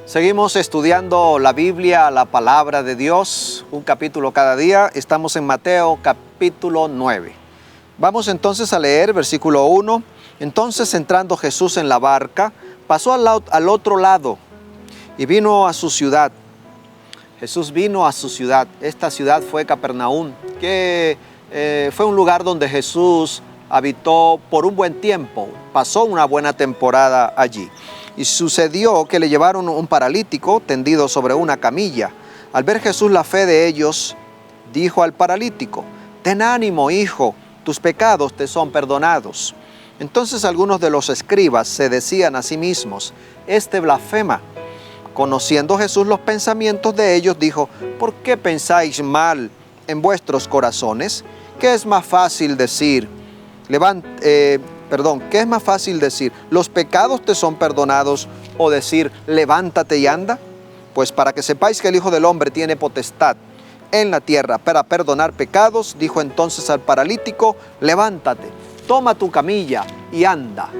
Seguimos estudiando la Biblia, la palabra de Dios, un capítulo cada día. Estamos en Mateo capítulo 9. Vamos entonces a leer versículo 1. Entonces, entrando Jesús en la barca, pasó al otro lado y vino a su ciudad. Jesús vino a su ciudad. Esta ciudad fue Capernaum, que fue un lugar donde Jesús habitó por un buen tiempo. Pasó una buena temporada allí. Y sucedió que le llevaron un paralítico tendido sobre una camilla. Al ver Jesús la fe de ellos, dijo al paralítico: «Ten ánimo, hijo, tus pecados te son perdonados». Entonces algunos de los escribas se decían a sí mismos: «Este blasfema». Conociendo Jesús los pensamientos de ellos, dijo: «¿Por qué pensáis mal en vuestros corazones? ¿Qué es más fácil decir? ¿Qué es más fácil decir, los pecados te son perdonados, o decir, levántate y anda? Pues para que sepáis que el Hijo del Hombre tiene potestad en la tierra para perdonar pecados», dijo entonces al paralítico: «Levántate, toma tu camilla y anda».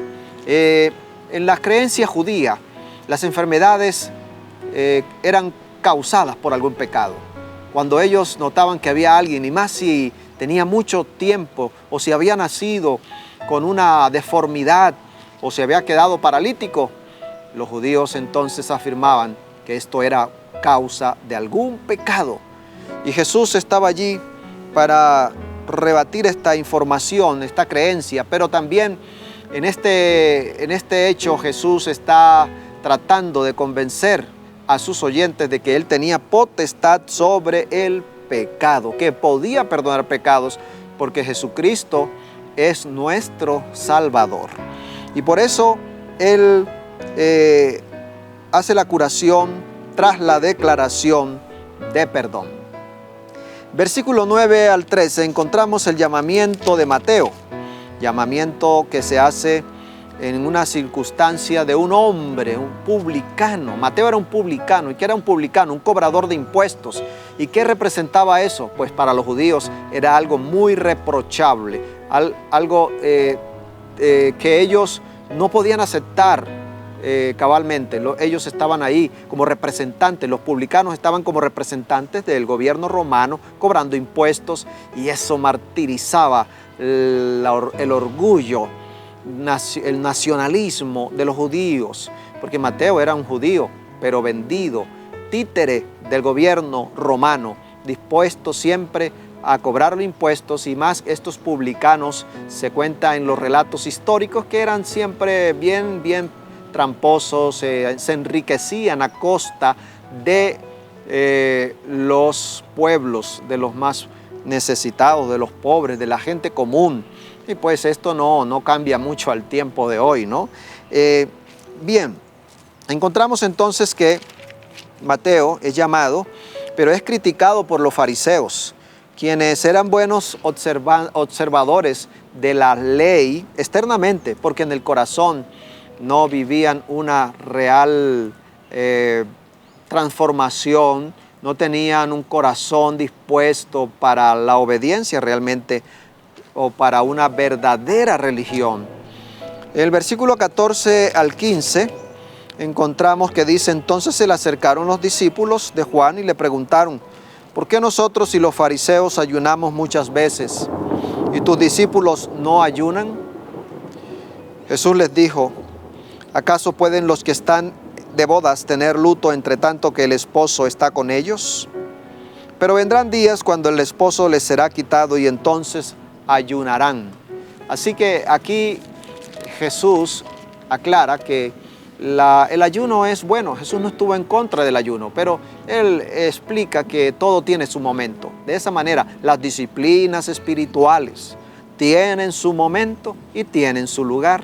En la creencia judía, las enfermedades eran causadas por algún pecado. Cuando ellos notaban que había alguien, y más si tenía mucho tiempo, o si había nacido con una deformidad, o se había quedado paralítico, los judíos entonces afirmaban que esto era causa de algún pecado. Y Jesús estaba allí para rebatir esta información, esta creencia, pero también en este hecho Jesús está tratando de convencer a sus oyentes de que Él tenía potestad sobre el pecado, que podía perdonar pecados, porque Jesucristo es nuestro Salvador. Y por eso Él hace la curación tras la declaración de perdón. Versículo 9 al 13 encontramos el llamamiento de Mateo, llamamiento que se hace en una circunstancia de un hombre, un publicano. Mateo era un publicano. ¿Y qué era un publicano? Un cobrador de impuestos. ¿Y qué representaba eso? Pues para los judíos era algo muy reprochable, algo que ellos no podían aceptar cabalmente. Ellos estaban ahí como representantes, los publicanos estaban como representantes del gobierno romano cobrando impuestos, y eso martirizaba el orgullo, el nacionalismo de los judíos, porque Mateo era un judío, pero vendido, títere del gobierno romano, dispuesto siempre a cobrar los impuestos. Y más, estos publicanos, se cuenta en los relatos históricos, que eran siempre bien tramposos, se enriquecían a costa de los pueblos, de los más necesitados, de los pobres, de la gente común. Y pues esto no cambia mucho al tiempo de hoy, ¿no? Bien, encontramos entonces que Mateo es llamado, pero es criticado por los fariseos, quienes eran buenos observadores de la ley externamente, porque en el corazón no vivían una real transformación, no tenían un corazón dispuesto para la obediencia realmente, o para una verdadera religión. En el versículo 14 al 15 encontramos que dice: «Entonces se le acercaron los discípulos de Juan y le preguntaron: ¿por qué nosotros y los fariseos ayunamos muchas veces, y tus discípulos no ayunan?» Jesús les dijo: «¿Acaso pueden los que están de bodas tener luto entre tanto que el esposo está con ellos? Pero vendrán días cuando el esposo les será quitado, y entonces ayunarán». Así que aquí Jesús aclara que el ayuno es bueno. Jesús no estuvo en contra del ayuno, pero Él explica que todo tiene su momento. De esa manera, las disciplinas espirituales tienen su momento y tienen su lugar.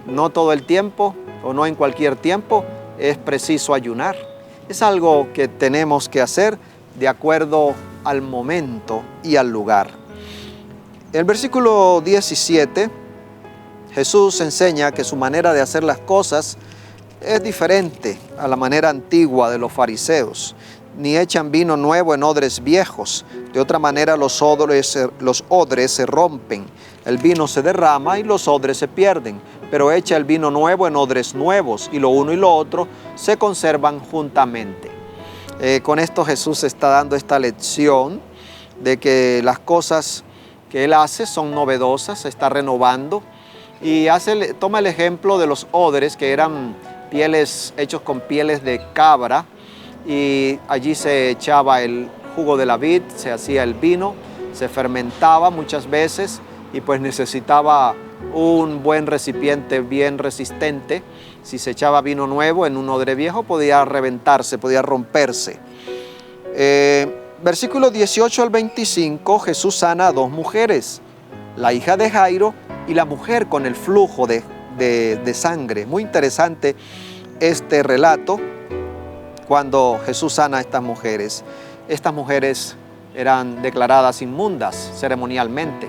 No todo el tiempo, o no en cualquier tiempo, es preciso ayunar. Es algo que tenemos que hacer de acuerdo al momento y al lugar. El versículo 17, Jesús enseña que su manera de hacer las cosas es diferente a la manera antigua de los fariseos. ni echan vino nuevo en odres viejos. De otra manera los odres se rompen, el vino se derrama y los odres se pierden. Pero echa el vino nuevo en odres nuevos, y lo uno y lo otro se conservan juntamente. Con esto Jesús está dando esta lección de que las cosas que Él hace son novedosas, se está renovando, y toma el ejemplo de los odres, que eran pieles hechos con pieles de cabra, y allí se echaba el jugo de la vid, se hacía el vino, se fermentaba muchas veces, y pues necesitaba un buen recipiente bien resistente. Si se echaba vino nuevo en un odre viejo, podía reventarse, podía romperse. Versículos 18 al 25, Jesús sana a dos mujeres, la hija de Jairo y la mujer con el flujo de sangre. Muy interesante este relato cuando Jesús sana a estas mujeres. Estas mujeres eran declaradas inmundas ceremonialmente,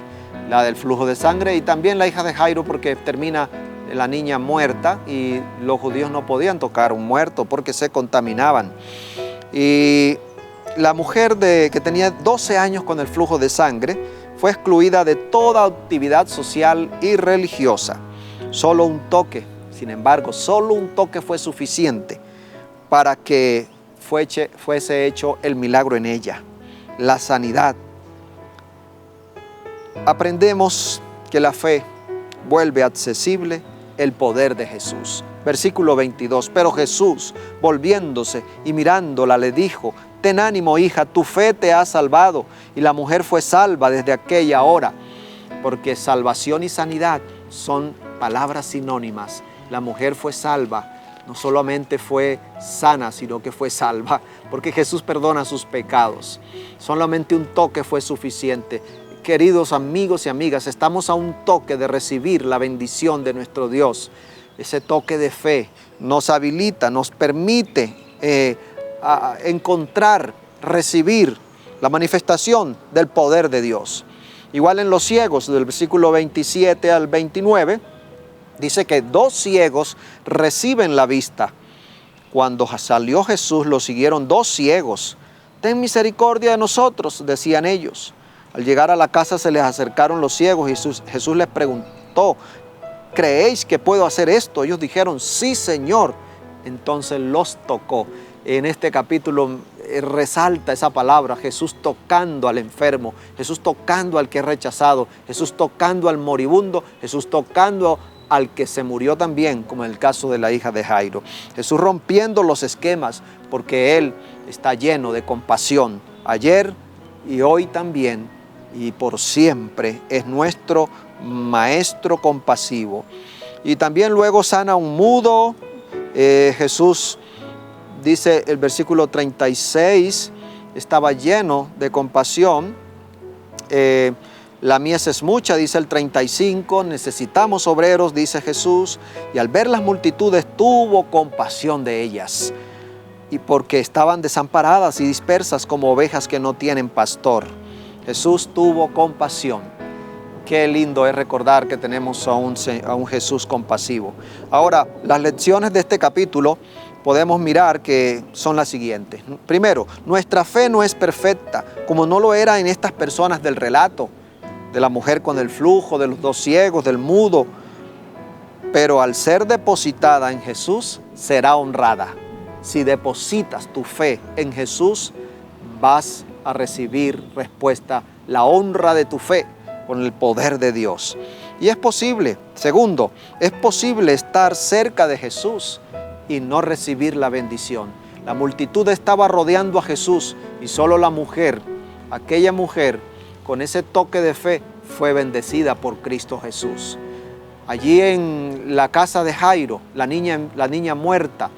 la del flujo de sangre y también la hija de Jairo, porque termina la niña muerta y los judíos no podían tocar un muerto porque se contaminaban. Y la mujer que tenía 12 años con el flujo de sangre fue excluida de toda actividad social y religiosa. Solo un toque, sin embargo, solo un toque fue suficiente para que fuese hecho el milagro en ella, la sanidad. Aprendemos que la fe vuelve accesible el poder de Jesús. Versículo 22, pero Jesús, volviéndose y mirándola, le dijo: ten ánimo, hija, tu fe te ha salvado. Y la mujer fue salva desde aquella hora, porque salvación y sanidad son palabras sinónimas. La mujer fue salva, no solamente fue sana, sino que fue salva, porque Jesús perdona sus pecados. Solamente un toque fue suficiente. Queridos amigos y amigas, estamos a un toque de recibir la bendición de nuestro Dios. Ese toque de fe nos habilita, nos permite encontrar, recibir la manifestación del poder de Dios. Igual en los ciegos, del versículo 27 al 29, dice que dos ciegos reciben la vista. Cuando salió Jesús, lo siguieron dos ciegos. Ten misericordia de nosotros, decían ellos. Al llegar a la casa se les acercaron los ciegos y Jesús les preguntó: ¿creéis que puedo hacer esto? Ellos dijeron: sí, Señor. Entonces los tocó. En este capítulo resalta esa palabra, Jesús tocando al enfermo, Jesús tocando al que es rechazado, Jesús tocando al moribundo, Jesús tocando al que se murió también, como en el caso de la hija de Jairo. Jesús rompiendo los esquemas, porque Él está lleno de compasión, ayer y hoy también, y por siempre es nuestro maestro compasivo. Y también luego sana a un mudo. Jesús, dice el versículo 36, estaba lleno de compasión. La mies es mucha, dice el 35, necesitamos obreros, dice Jesús, y al ver las multitudes tuvo compasión de ellas, y porque estaban desamparadas y dispersas como ovejas que no tienen pastor. Jesús tuvo compasión. Qué lindo es recordar que tenemos a un Jesús compasivo. Ahora, las lecciones de este capítulo podemos mirar que son las siguientes. Primero, nuestra fe no es perfecta, como no lo era en estas personas del relato, de la mujer con el flujo, de los dos ciegos, del mudo. Pero al ser depositada en Jesús, será honrada. Si depositas tu fe en Jesús, vas a recibir respuesta, la honra de tu fe con el poder de Dios. Y es posible, segundo, es posible estar cerca de Jesús y no recibir la bendición. La multitud estaba rodeando a Jesús y solo la mujer, aquella mujer con ese toque de fe, fue bendecida por Cristo Jesús. Allí en la casa de Jairo, la niña muerta,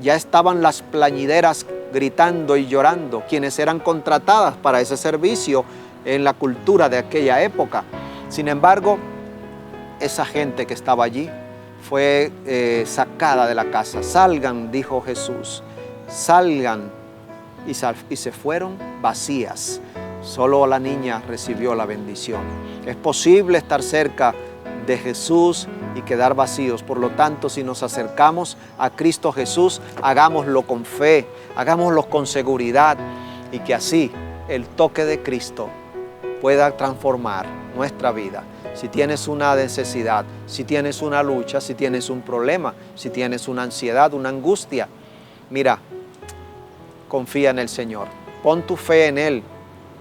ya estaban las plañideras gritando y llorando, quienes eran contratadas para ese servicio en la cultura de aquella época. Sin embargo, esa gente que estaba allí fue sacada de la casa. Salgan, dijo Jesús, salgan, y se fueron vacías. Solo la niña recibió la bendición. Es posible estar cerca de Jesús y quedar vacíos. Por lo tanto, si nos acercamos a Cristo Jesús, hagámoslo con fe, hagámoslo con seguridad, y que así el toque de Cristo pueda transformar nuestra vida. Si tienes una necesidad, si tienes una lucha, si tienes un problema, si tienes una ansiedad, una angustia, mira, confía en el Señor. Pon tu fe en Él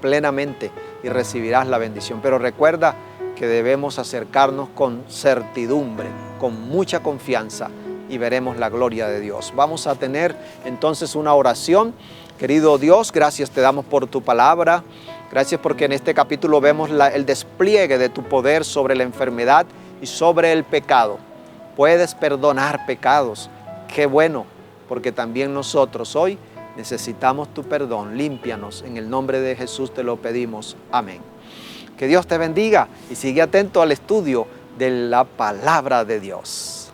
plenamente y recibirás la bendición. Pero recuerda que debemos acercarnos con certidumbre, con mucha confianza, y veremos la gloria de Dios. Vamos a tener entonces una oración. Querido Dios, gracias te damos por tu palabra. Gracias porque en este capítulo vemos el despliegue de tu poder sobre la enfermedad y sobre el pecado. Puedes perdonar pecados. Qué bueno, porque también nosotros hoy necesitamos tu perdón. Límpianos. En el nombre de Jesús te lo pedimos. Amén. Que Dios te bendiga y sigue atento al estudio de la palabra de Dios.